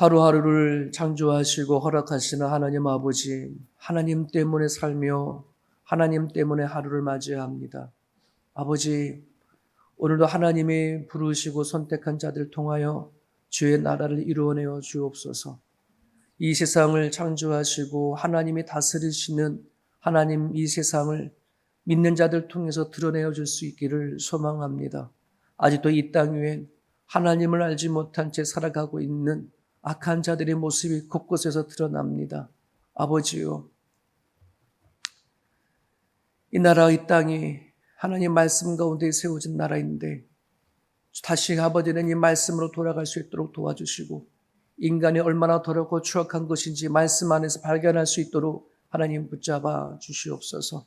하루하루를 창조하시고 허락하시는 하나님 아버지, 하나님 때문에 살며 하나님 때문에 하루를 맞이합니다. 아버지, 오늘도 하나님이 부르시고 선택한 자들 통하여 주의 나라를 이루어내어 주옵소서. 이 세상을 창조하시고 하나님이 다스리시는 하나님, 이 세상을 믿는 자들 통해서 드러내어 줄 수 있기를 소망합니다. 아직도 이 땅 위에 하나님을 알지 못한 채 살아가고 있는 악한 자들의 모습이 곳곳에서 드러납니다. 아버지요, 이 나라, 이 땅이 하나님 말씀 가운데 세워진 나라인데 다시 아버지는 이 말씀으로 돌아갈 수 있도록 도와주시고, 인간이 얼마나 더럽고 추악한 것인지 말씀 안에서 발견할 수 있도록 하나님 붙잡아 주시옵소서.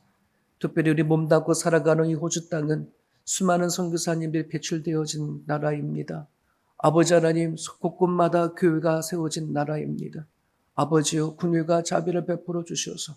특별히 우리 몸담고 살아가는 이 호주 땅은 수많은 선교사님들이 배출되어진 나라입니다. 아버지 하나님, 곳곳마다 교회가 세워진 나라입니다. 아버지여, 긍휼과 자비를 베풀어 주셔서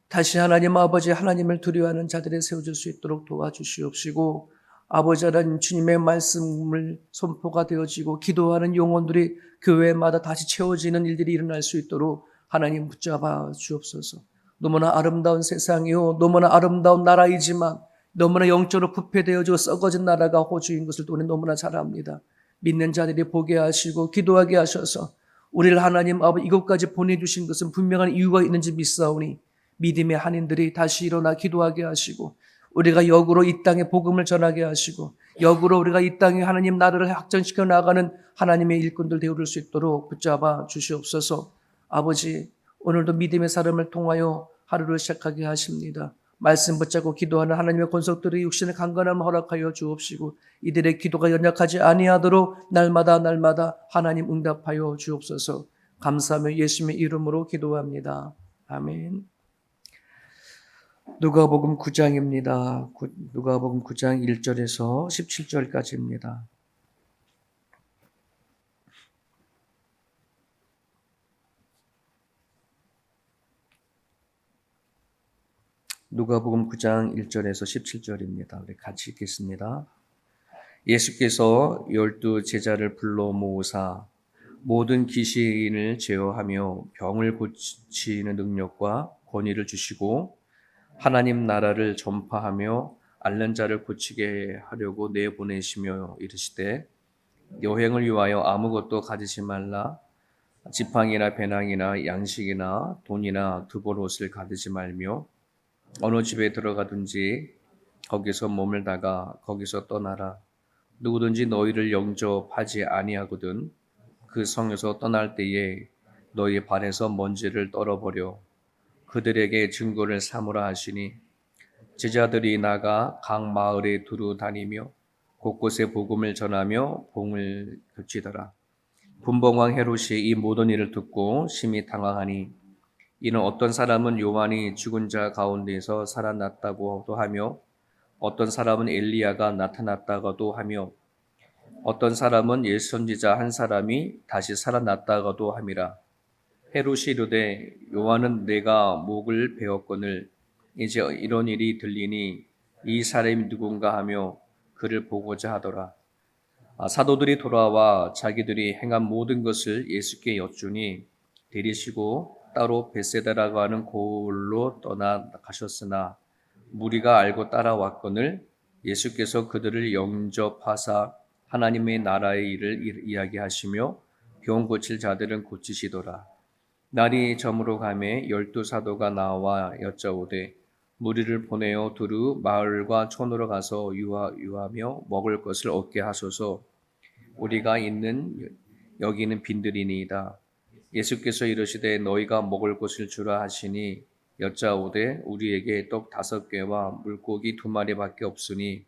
다시 하나님 아버지, 하나님을 두려워하는 자들이 세워질 수 있도록 도와주시옵시고, 아버지 하나님, 주님의 말씀을 선포가 되어지고 기도하는 영혼들이 교회마다 다시 채워지는 일들이 일어날 수 있도록 하나님 붙잡아 주옵소서. 너무나 아름다운 세상이요, 너무나 아름다운 나라이지만 너무나 영적으로 부패되어져 썩어진 나라가 호주인 것을 우리는 너무나 잘 압니다. 믿는 자들이 보게 하시고 기도하게 하셔서 우리를 하나님 아버지 이곳까지 보내주신 것은 분명한 이유가 있는지 믿사오니 믿음의 한인들이 다시 일어나 기도하게 하시고, 우리가 역으로 이 땅에 복음을 전하게 하시고, 역으로 우리가 이 땅에 하나님 나라를 확장시켜 나가는 하나님의 일꾼들 되어줄 수 있도록 붙잡아 주시옵소서. 아버지, 오늘도 믿음의 사람을 통하여 하루를 시작하게 하십니다. 말씀 붙잡고 기도하는 하나님의 권속들의 육신의 강건함을 허락하여 주옵시고, 이들의 기도가 연약하지 아니하도록 날마다 하나님 응답하여 주옵소서. 감사하며 예수님의 이름으로 기도합니다. 아멘. 누가복음 9장입니다. 누가복음 9장 1절에서 17절까지입니다. 누가복음 9장 1절에서 17절입니다. 우리 같이 읽겠습니다. 예수께서 12 제자를 불러 모으사 모든 귀신을 제어하며 병을 고치는 능력과 권위를 주시고 하나님 나라를 전파하며 앓는 자를 고치게 하려고 내보내시며 이르시되, 여행을 위하여 아무것도 가지지 말라. 지팡이나 배낭이나 양식이나 돈이나 두벌 옷을 가지지 말며 어느 집에 들어가든지 거기서 머물다가 거기서 떠나라. 누구든지 너희를 영접하지 아니하거든 그 성에서 떠날 때에 너희 발에서 먼지를 떨어버려 그들에게 증거를 삼으라 하시니, 제자들이 나가 각 마을에 두루 다니며 곳곳에 복음을 전하며 봉을 펼치더라. 분봉왕 헤롯이 이 모든 일을 듣고 심히 당황하니, 이는 어떤 사람은 요한이 죽은 자 가운데서 살아났다고도 하며 어떤 사람은 엘리야가 나타났다고도 하며 어떤 사람은 예수 선지자 한 사람이 다시 살아났다고도 함이라. 헤롯이 이르되, 요한은 내가 목을 베었거늘 이제 이런 일이 들리니 이 사람이 누군가 하며 그를 보고자 하더라. 사도들이 돌아와 자기들이 행한 모든 것을 예수께 여쭈니 데리시고 따로 벳세다라고 하는 고을로 떠나가셨으나 무리가 알고 따라왔거늘 예수께서 그들을 영접하사 하나님의 나라의 일을 이야기하시며 병 고칠 자들은 고치시더라. 날이 저물어 가매 12 사도가 나와 여짜오되, 무리를 보내어 두루 마을과 촌으로 가서 유하며 먹을 것을 얻게 하소서. 우리가 있는 여기는 빈들이니이다. 예수께서 이르시되, 너희가 먹을 것을 주라 하시니 여짜오되, 우리에게 떡 5개와 물고기 2마리밖에 없으니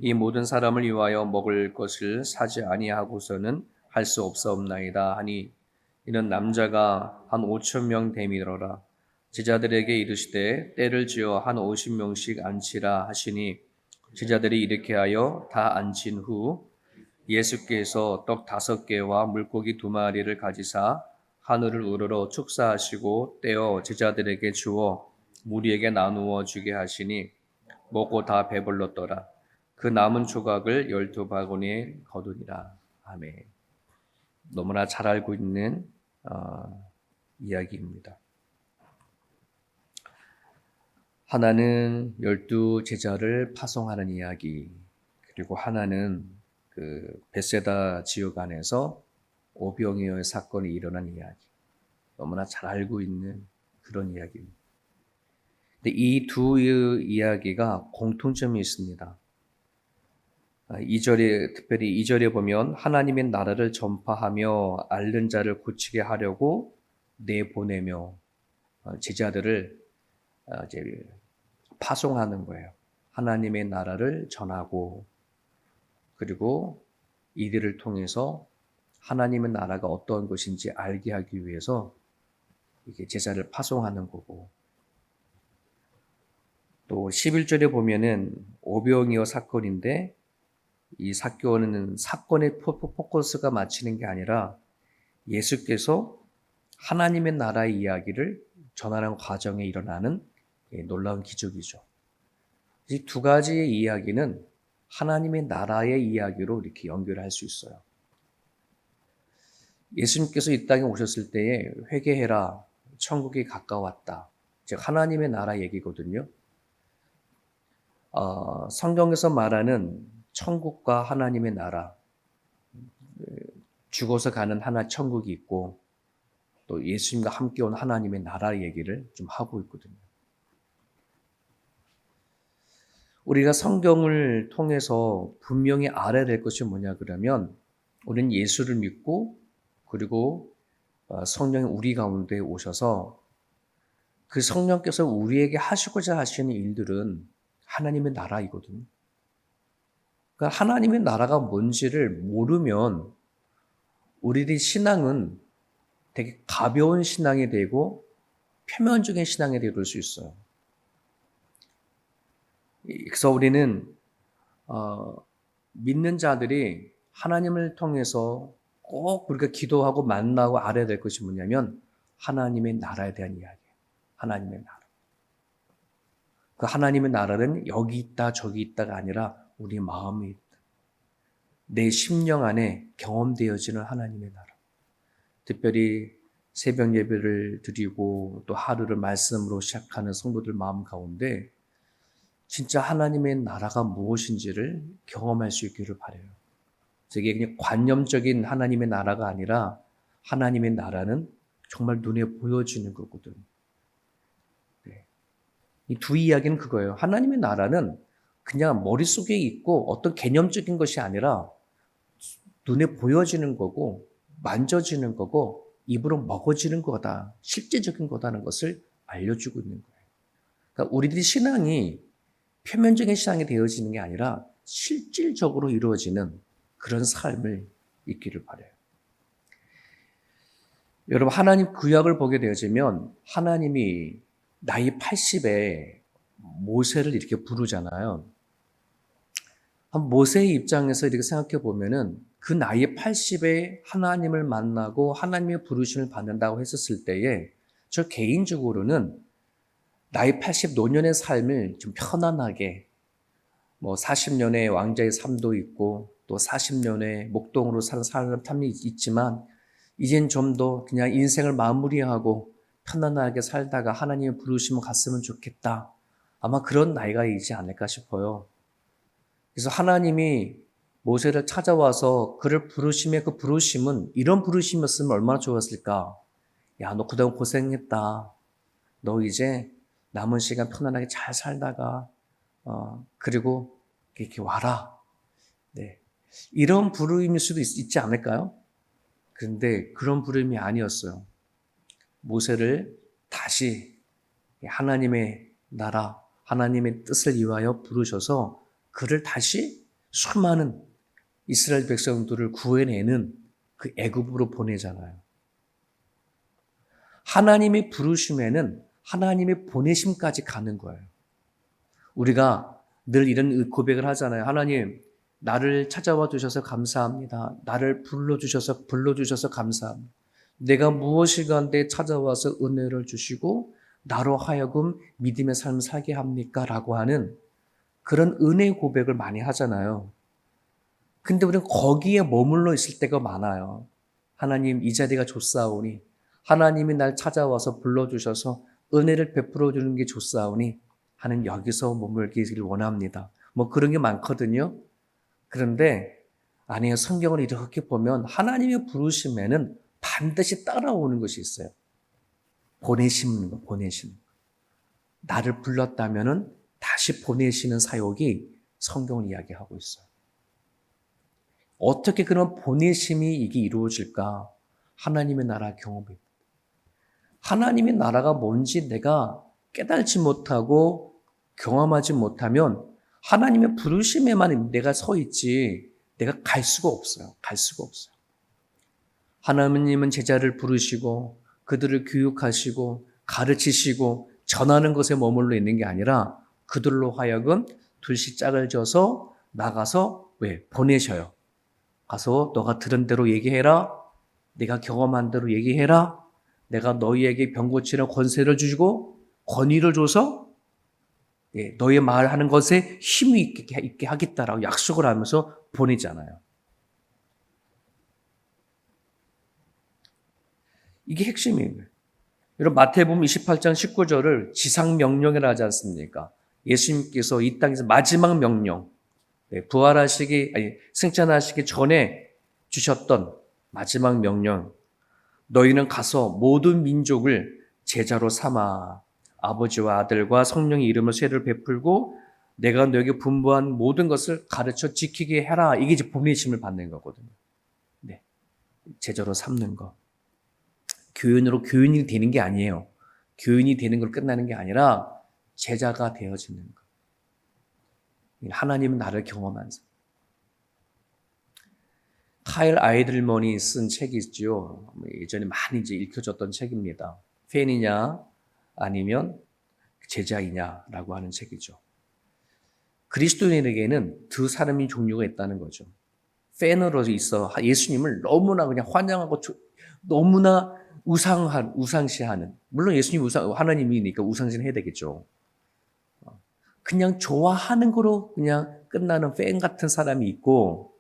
이 모든 사람을 위하여 먹을 것을 사지 아니하고서는 할 수 없사옵나이다 하니, 이는 남자가 한 5,000명 됨이더라. 제자들에게 이르시되, 때를 지어 한 50명씩 앉히라 하시니, 제자들이 이렇게 하여 다 앉힌 후 예수께서 떡 5개와 물고기 2마리를 가지사 하늘을 우러러 축사하시고 떼어 제자들에게 주어 무리에게 나누어 주게 하시니, 먹고 다 배불렀더라. 그 남은 조각을 12바구니에 거두니라. 아멘. 너무나 잘 알고 있는 이야기입니다. 하나는 12 제자를 파송하는 이야기, 그리고 하나는 그 베세다 지역 안에서 오병이어의 사건이 일어난 이야기. 너무나 잘 알고 있는 그런 이야기입니다. 근데 이 두 이야기가 공통점이 있습니다. 2절에, 특별히 2절에 보면 하나님의 나라를 전파하며 앓는 자를 고치게 하려고 내보내며 제자들을 이제 파송하는 거예요. 하나님의 나라를 전하고, 그리고 이들을 통해서 하나님의 나라가 어떤 것인지 알게 하기 위해서 이게 제자를 파송하는 거고, 또 11절에 보면은 오병이어 사건인데, 이 사건은 사건의 포커스가 맞추는 게 아니라 예수께서 하나님의 나라의 이야기를 전하는 과정에 일어나는 놀라운 기적이죠. 이 두 가지의 이야기는 하나님의 나라의 이야기로 이렇게 연결할 수 있어요. 예수님께서 이 땅에 오셨을 때에 회개해라, 천국이 가까웠다. 즉 하나님의 나라 얘기거든요. 성경에서 말하는 천국과 하나님의 나라, 죽어서 가는 하나 천국이 있고 또 예수님과 함께 온 하나님의 나라 얘기를 좀 하고 있거든요. 우리가 성경을 통해서 분명히 알아야 될 것이 뭐냐 그러면, 우리는 예수를 믿고 그리고 성령이 우리 가운데 오셔서 그 성령께서 우리에게 하시고자 하시는 일들은 하나님의 나라이거든요. 그러니까 하나님의 나라가 뭔지를 모르면 우리들의 신앙은 되게 가벼운 신앙이 되고 표면적인 신앙이 되어들 수 있어요. 그래서 우리는 믿는 자들이 하나님을 통해서 꼭 우리가 기도하고 만나고 알아야 될 것이 뭐냐면 하나님의 나라에 대한 이야기예요. 하나님의 나라. 그 하나님의 나라는 여기 있다 저기 있다가 아니라 우리 마음에 있다. 내 심령 안에 경험되어지는 하나님의 나라. 특별히 새벽 예배를 드리고 또 하루를 말씀으로 시작하는 성도들 마음 가운데 진짜 하나님의 나라가 무엇인지를 경험할 수 있기를 바라요. 이게 그냥 관념적인 하나님의 나라가 아니라 하나님의 나라는 정말 눈에 보여지는 거거든. 네. 이 두 이야기는 그거예요. 하나님의 나라는 그냥 머릿속에 있고 어떤 개념적인 것이 아니라 눈에 보여지는 거고 만져지는 거고 입으로 먹어지는 거다. 실제적인 거다는 것을 알려주고 있는 거예요. 그러니까 우리들이 신앙이 표면적인 신앙이 되어지는 게 아니라 실질적으로 이루어지는 그런 삶을 있기를 바라요. 여러분, 하나님 구약을 보게 되어지면 하나님이 나이 80에 모세를 이렇게 부르잖아요. 모세의 입장에서 이렇게 생각해 보면은 그 나이 80에 하나님을 만나고 하나님의 부르심을 받는다고 했었을 때에 저 개인적으로는 나이 80 노년의 삶을 좀 편안하게 40년의 왕자의 삶도 있고 또 40년의 목동으로 사는 삶이 있지만 이젠 좀 더 그냥 인생을 마무리하고 편안하게 살다가 하나님의 부르심을 갔으면 좋겠다. 아마 그런 나이가 있지 않을까 싶어요. 그래서 하나님이 모세를 찾아와서 그를 부르심의 그 부르심은 이런 부르심이었으면 얼마나 좋았을까. 야, 너 그동안 고생했다. 너 이제 남은 시간 편안하게 잘 살다가 그리고 이렇게 와라. 네, 이런 부름일 수도 있지 않을까요? 그런데 그런 부름이 아니었어요. 모세를 다시 하나님의 나라, 하나님의 뜻을 위하여 부르셔서 그를 다시 수많은 이스라엘 백성들을 구해내는 그 애굽으로 보내잖아요. 하나님의 부르심에는 하나님의 보내심까지 가는 거예요. 우리가 늘 이런 고백을 하잖아요. 하나님, 나를 찾아와 주셔서 감사합니다. 나를 불러주셔서 감사합니다. 내가 무엇이 간데 찾아와서 은혜를 주시고 나로 하여금 믿음의 삶을 살게 합니까? 라고 하는 그런 은혜 고백을 많이 하잖아요. 근데 우리는 거기에 머물러 있을 때가 많아요. 하나님 이 자리가 좋사오니 하나님이 날 찾아와서 불러주셔서 은혜를 베풀어 주는 게 좋사오니 하는 여기서 머물기를 원합니다. 뭐 그런 게 많거든요. 그런데 아니요, 성경을 이렇게 보면 하나님의 부르심에는 반드시 따라오는 것이 있어요. 보내시는 거, 보내시는 거. 나를 불렀다면은 다시 보내시는 사역이 성경을 이야기하고 있어요. 어떻게 그런 보내심이 이게 이루어질까? 하나님의 나라 경험입니다. 하나님의 나라가 뭔지 내가 깨달지 못하고 경험하지 못하면 하나님의 부르심에만 내가 서 있지 내가 갈 수가 없어요. 갈 수가 없어요. 하나님은 제자를 부르시고 그들을 교육하시고 가르치시고 전하는 것에 머물러 있는 게 아니라 그들로 하여금 둘씩 짝을 져서 나가서 보내셔요. 가서 너가 들은 대로 얘기해라. 내가 경험한 대로 얘기해라. 내가 너희에게 병 고치는 권세를 주시고 권위를 줘서 너희 말하는 것에 힘이 있게 하겠다라고 약속을 하면서 보내잖아요. 이게 핵심이에요. 여러분 마태복음 28장 19절을 지상명령이라 하지 않습니까? 예수님께서 이 땅에서 마지막 명령, 승천하시기 전에 주셨던 마지막 명령, 너희는 가서 모든 민족을 제자로 삼아 아버지와 아들과 성령의 이름으로 세례를 베풀고 내가 너에게 분부한 모든 것을 가르쳐 지키게 해라. 이게 이제 보내심을 받는 거거든요. 네, 제자로 삼는 거. 교인으로 교인이 되는 게 아니에요. 교인이 되는 걸 끝나는 게 아니라 제자가 되어지는 거. 하나님은 나를 경험한 사. 카일 아이들먼이 쓴 책이 있죠. 예전에 많이 이제 읽혀졌던 책입니다. 팬이냐 아니면 제자이냐라고 하는 책이죠. 그리스도인에게는 두 사람의 종류가 있다는 거죠. 팬으로 있어 예수님을 너무나 그냥 환영하고 너무나 우상시하는, 물론 예수님 하나님이니까 우상시해야 되겠죠. 그냥 좋아하는 거로 그냥 끝나는 팬 같은 사람이 있고,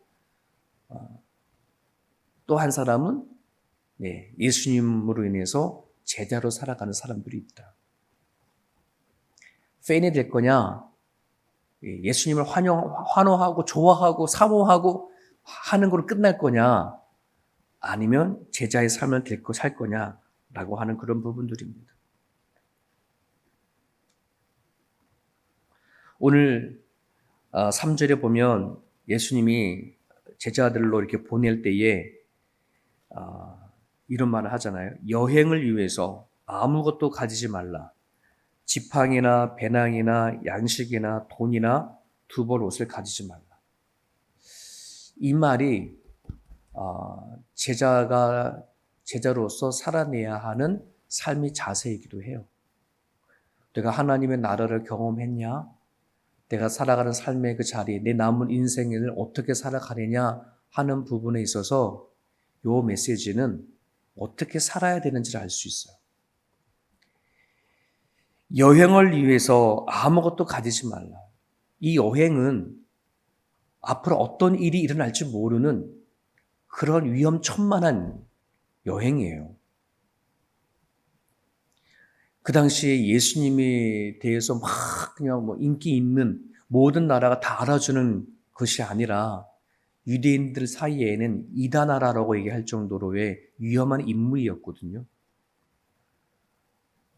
또 한 사람은 예수님으로 인해서 제자로 살아가는 사람들이 있다. 팬이 될 거냐, 예수님을 환호하고 좋아하고 사모하고 하는 거로 끝날 거냐, 아니면 제자의 삶을 살 거냐라고 하는 그런 부분들입니다. 오늘 3절에 보면 예수님이 제자들로 이렇게 보낼 때에 이런 말을 하잖아요. 여행을 위해서 아무것도 가지지 말라. 지팡이나 배낭이나 양식이나 돈이나 두 벌 옷을 가지지 말라. 이 말이 제자로서 살아내야 하는 삶의 자세이기도 해요. 내가 하나님의 나라를 경험했냐? 내가 살아가는 삶의 그 자리, 내 남은 인생을 어떻게 살아가느냐 하는 부분에 있어서 이 메시지는 어떻게 살아야 되는지를 알 수 있어요. 여행을 위해서 아무것도 가지지 말라. 이 여행은 앞으로 어떤 일이 일어날지 모르는 그런 위험천만한 여행이에요. 그 당시에 예수님에 대해서 막 그냥 인기 있는 모든 나라가 다 알아주는 것이 아니라 유대인들 사이에는 이다나라라고 얘기할 정도로의 위험한 인물이었거든요.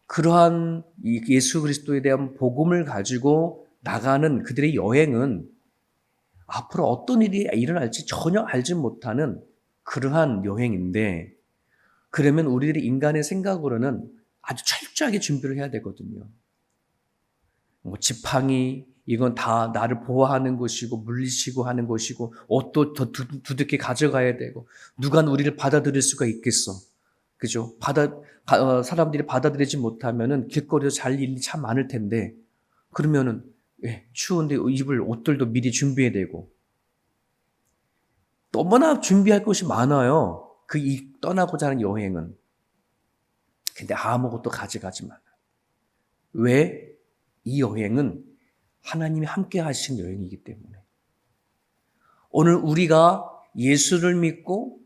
그러한 예수 그리스도에 대한 복음을 가지고 나가는 그들의 여행은 앞으로 어떤 일이 일어날지 전혀 알지 못하는 그러한 여행인데, 그러면 우리들이 인간의 생각으로는 아주 철저하게 준비를 해야 되거든요. 지팡이, 이건 다 나를 보호하는 것이고 물리치고 하는 것이고, 옷도 더 두텁게 가져가야 되고, 누가 우리를 받아들일 수가 있겠어. 그죠? 사람들이 받아들이지 못하면은 길거리에서 잘 일이 참 많을 텐데, 그러면은 추운데 입을 옷들도 미리 준비해야 되고, 너무나 준비할 것이 많아요. 떠나고자 하는 여행은. 근데 아무것도 가져가지 말라. 왜? 이 여행은 하나님이 함께 하신 여행이기 때문에. 오늘 우리가 예수를 믿고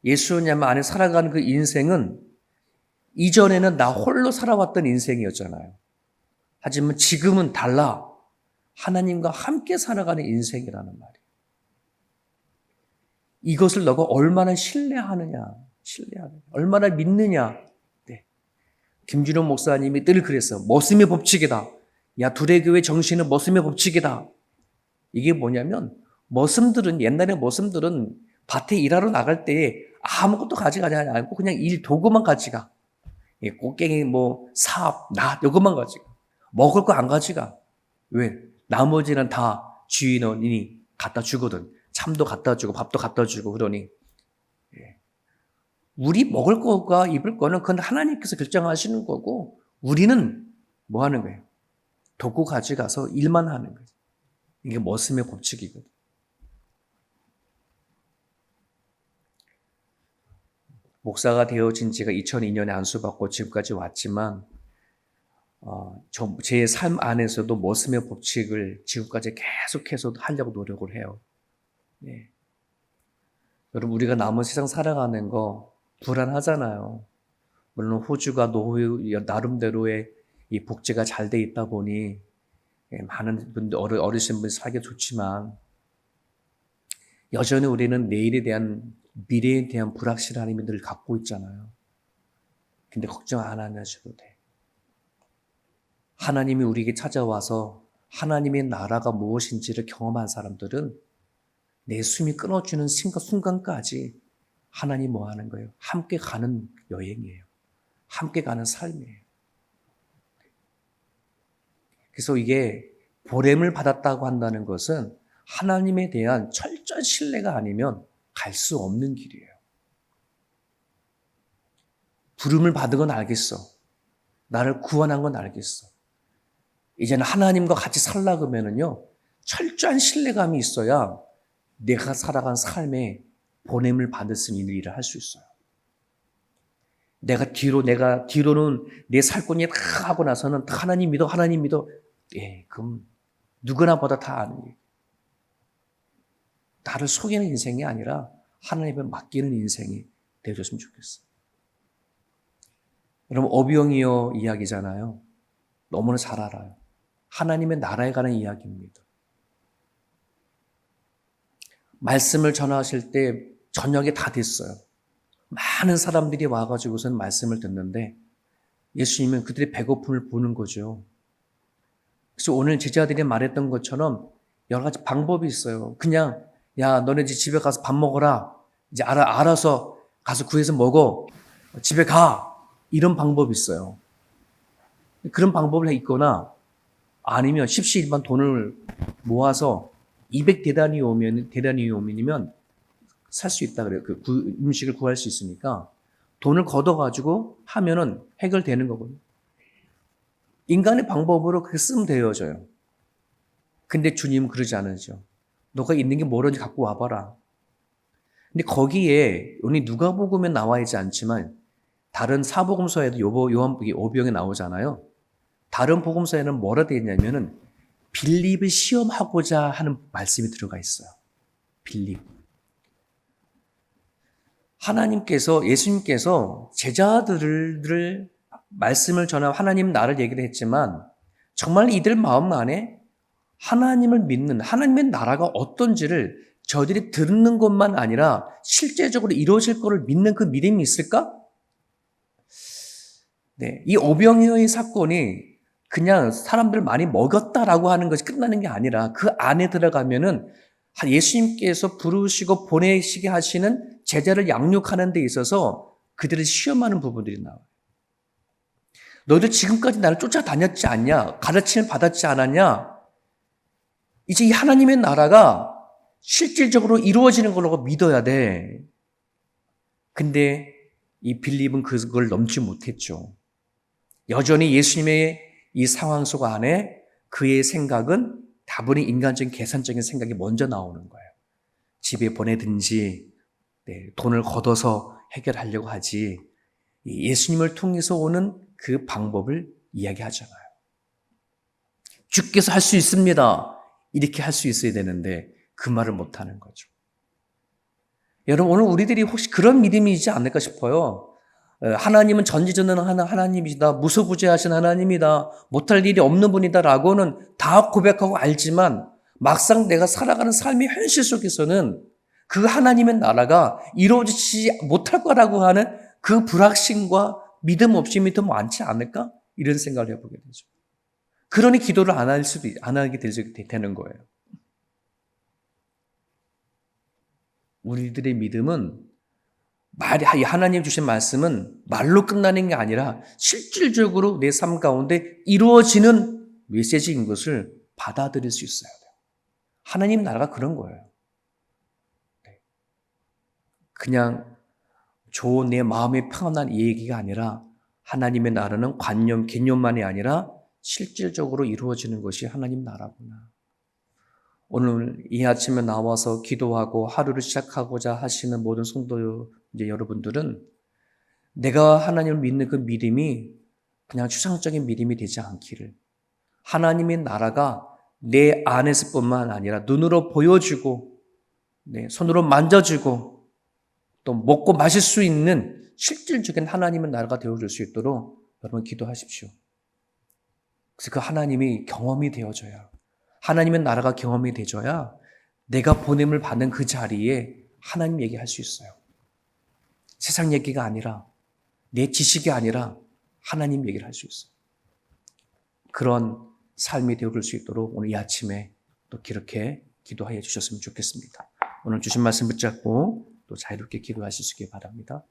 예수님 안에 살아가는 그 인생은 이전에는 나 홀로 살아왔던 인생이었잖아요. 하지만 지금은 달라. 하나님과 함께 살아가는 인생이라는 말이에요. 이것을 너가 얼마나 신뢰하느냐, 얼마나 믿느냐. 네. 김준호 목사님이 늘 그랬어요. 머슴의 법칙이다. 야, 두레교회 정신은 머슴의 법칙이다. 이게 뭐냐면 머슴들은, 옛날에 머슴들은 밭에 일하러 나갈 때 아무것도 가져가지 않고 그냥 일 도구만 가져가. 꽃갱이, 삽, 낫, 이것만 가져가. 먹을 거 안 가져가. 왜? 나머지는 다 주인이 갖다 주거든. 참도 갖다 주고 밥도 갖다 주고 그러니. 우리 먹을 거가 입을 거는 그건 하나님께서 결정하시는 거고 우리는 뭐 하는 거예요? 도구 가져가서 일만 하는 거예요. 이게 머슴의 법칙이거든. 목사가 되어진 지가 2002년에 안수받고 지금까지 왔지만 제 삶 안에서도 머슴의 법칙을 지금까지 계속해서 하려고 노력을 해요. 네. 여러분, 우리가 남은 세상 살아가는 거 불안하잖아요. 물론 호주가 노후 나름대로의 이 복지가 잘 돼 있다 보니 많은 분들, 어르신 분들 살기 좋지만 여전히 우리는 내일에 대한, 미래에 대한 불확실한 힘을 늘 갖고 있잖아요. 근데 걱정 안 하셔도 돼. 하나님이 우리에게 찾아와서 하나님의 나라가 무엇인지를 경험한 사람들은 내 숨이 끊어지는 순간까지 하나님 뭐 하는 거예요? 함께 가는 여행이에요. 함께 가는 삶이에요. 그래서 이게 보냄을 받았다고 한다는 것은 하나님에 대한 철저한 신뢰가 아니면 갈 수 없는 길이에요. 부름을 받은 건 알겠어. 나를 구원한 건 알겠어. 이제는 하나님과 같이 살라 그러면은요, 철저한 신뢰감이 있어야 내가 살아간 삶에 보냄을 받을 수 있는 일을 할 수 있어요. 내가 뒤로는 내 살권이 다 하고 나서는 하나님 믿어. 그럼 누구나 보다 다 아는 일. 나를 속이는 인생이 아니라 하나님에 맡기는 인생이 되어줬으면 좋겠어. 여러분, 오병이어 이야기잖아요. 너무나 잘 알아요. 하나님의 나라에 관한 이야기입니다. 말씀을 전하실 때 저녁이 다 됐어요. 많은 사람들이 와가지고선 말씀을 듣는데 예수님은 그들의 배고픔을 보는 거죠. 그래서 오늘 제자들이 말했던 것처럼 여러 가지 방법이 있어요. 그냥 야, 너네 이제 집에 가서 밥 먹어라. 이제 알아서 가서 구해서 먹어. 집에 가. 이런 방법이 있어요. 그런 방법을 있거나 아니면 십시일반 돈을 모아서 200데나리온이면 살 수 있다 그래요. 음식을 구할 수 있으니까 돈을 걷어가지고 하면은 해결되는 거거든요. 인간의 방법으로 그렇게 쓰면 되어져요. 근데 주님은 그러지 않으죠. 너가 있는 게 뭐든지 갖고 와봐라. 근데 거기에 오늘 누가복음에 나와 있지 않지만 다른 사복음서에도 요한복음 오병에 나오잖아요. 다른 복음서에는 뭐라 되어 있냐면은 빌립을 시험하고자 하는 말씀이 들어가 있어요. 빌립. 예수님께서 제자들을 말씀을 전하고 하나님 나를 얘기를 했지만 정말 이들 마음 안에 하나님을 믿는 하나님의 나라가 어떤지를 저들이 듣는 것만 아니라 실제적으로 이루어질 것을 믿는 그 믿음이 있을까? 네, 이 오병이어의 사건이 그냥 사람들 많이 먹였다라고 하는 것이 끝나는 게 아니라 그 안에 들어가면은 예수님께서 부르시고 보내시게 하시는 제자를 양육하는 데 있어서 그들을 시험하는 부분들이 나와요. 너희들 지금까지 나를 쫓아다녔지 않냐? 가르침을 받았지 않았냐? 이제 이 하나님의 나라가 실질적으로 이루어지는 걸로 믿어야 돼. 근데 이 빌립은 그걸 넘지 못했죠. 여전히 예수님의 이 상황 속 안에 그의 생각은 다분히 인간적인 계산적인 생각이 먼저 나오는 거예요. 집에 보내든지 돈을 걷어서 해결하려고 하지 예수님을 통해서 오는 그 방법을 이야기하잖아요. 주께서 할 수 있습니다. 이렇게 할 수 있어야 되는데 그 말을 못하는 거죠. 여러분, 오늘 우리들이 혹시 그런 믿음이지 않을까 싶어요. 하나님은 전지전능한 하나님이시다. 무소부재하신 하나님이다. 못할 일이 없는 분이다라고는 다 고백하고 알지만 막상 내가 살아가는 삶의 현실 속에서는 그 하나님의 나라가 이루어지지 못할 거라고 하는 그 불확신과 믿음 없음이 더 많지 않을까? 이런 생각을 해보게 되죠. 그러니 기도를 안 하게 되는 거예요. 우리들의 믿음은 하나님 주신 말씀은 말로 끝나는 게 아니라 실질적으로 내 삶 가운데 이루어지는 메시지인 것을 받아들일 수 있어야 돼요. 하나님 나라가 그런 거예요. 그냥 좋은 내 마음의 평안한 얘기가 아니라 하나님의 나라는 관념, 개념만이 아니라 실질적으로 이루어지는 것이 하나님 나라구나. 오늘 이 아침에 나와서 기도하고 하루를 시작하고자 하시는 모든 성도 여러분들은 내가 하나님을 믿는 그 믿음이 그냥 추상적인 믿음이 되지 않기를, 하나님의 나라가 내 안에서뿐만 아니라 눈으로 보여주고 손으로 만져주고 또 먹고 마실 수 있는 실질적인 하나님의 나라가 되어줄 수 있도록 여러분 기도하십시오. 그래서 그 하나님이 경험이 되어져야, 하나님의 나라가 경험이 되어져야 내가 보냄을 받는 그 자리에 하나님 얘기할 수 있어요. 세상 얘기가 아니라, 내 지식이 아니라 하나님 얘기를 할 수 있어요. 그런 삶이 되어줄 수 있도록 오늘 이 아침에 또 그렇게 기도하여 주셨으면 좋겠습니다. 오늘 주신 말씀 붙잡고 또 자유롭게 기도하실 수 있게 바랍니다.